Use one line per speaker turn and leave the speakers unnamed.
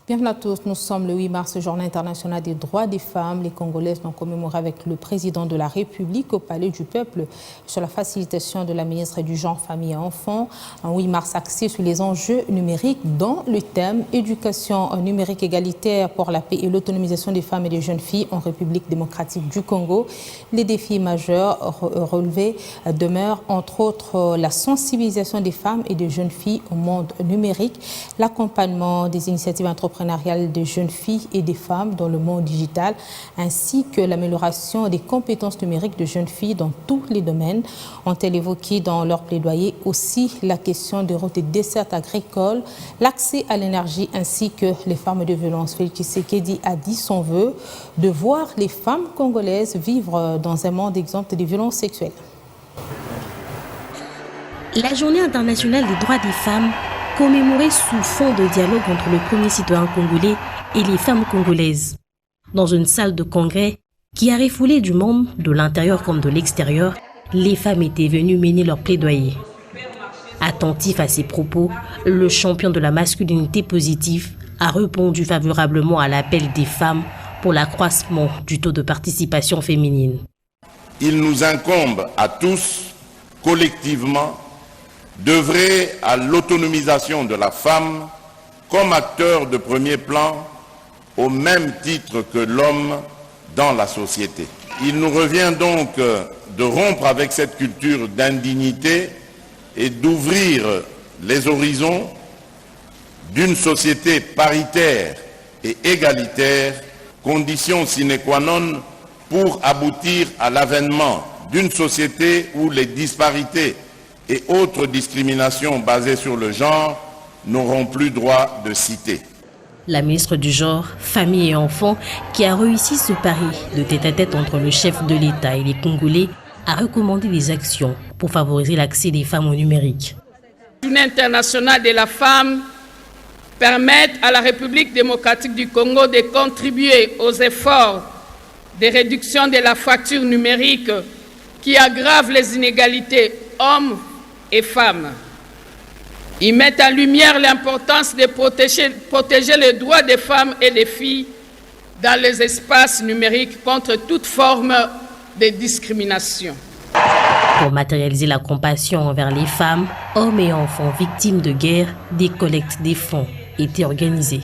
Bienvenue à tous, nous sommes le 8 mars, journée internationale des droits des femmes. Les Congolaises l'ont commémoré avec le président de la République au Palais du Peuple sur la facilitation de la ministre du Genre, Famille et Enfants. Un 8 mars axé sur les enjeux numériques dont le thème éducation numérique égalitaire pour la paix et l'autonomisation des femmes et des jeunes filles en République démocratique du Congo. Les défis majeurs relevés demeurent entre autres la sensibilisation des femmes et des jeunes filles au monde numérique, l'accompagnement des initiatives entrepreneuriales des jeunes filles et des femmes dans le monde digital, ainsi que l'amélioration des compétences numériques de jeunes filles dans tous les domaines. Ont-elles évoqué dans leur plaidoyer aussi la question des routes et dessertes agricoles, l'accès à l'énergie ainsi que les femmes de violence. Félix Tshisekedi a dit son vœu de voir les femmes congolaises vivre dans un monde exempt des violences sexuelles.
La journée internationale des droits des femmes, commémorée sous fond de dialogue entre le premier citoyen congolais et les femmes congolaises. Dans une salle de congrès qui a refoulé du monde, de l'intérieur comme de l'extérieur, les femmes étaient venues mener leur plaidoyer. Attentif à ces propos, le champion de la masculinité positive a répondu favorablement à l'appel des femmes pour l'accroissement du taux de participation féminine.
Il nous incombe à tous, collectivement, d'œuvrer à l'autonomisation de la femme comme acteur de premier plan au même titre que l'homme dans la société. Il nous revient donc de rompre avec cette culture d'indignité et d'ouvrir les horizons d'une société paritaire et égalitaire, condition sine qua non pour aboutir à l'avènement d'une société où les disparités et autres discriminations basées sur le genre n'auront plus droit de cité.
La ministre du Genre, Famille et Enfants, qui a réussi ce pari de tête-à-tête entre le chef de l'État et les Congolais, a recommandé des actions pour favoriser l'accès des femmes au numérique.
La Journée internationale de la femme permet à la République démocratique du Congo de contribuer aux efforts de réduction de la fracture numérique qui aggrave les inégalités hommes et femmes. Ils mettent en lumière l'importance de protéger les droits des femmes et des filles dans les espaces numériques contre toute forme de discrimination.
Pour matérialiser la compassion envers les femmes, hommes et enfants victimes de guerre, des collectes des fonds étaient organisées.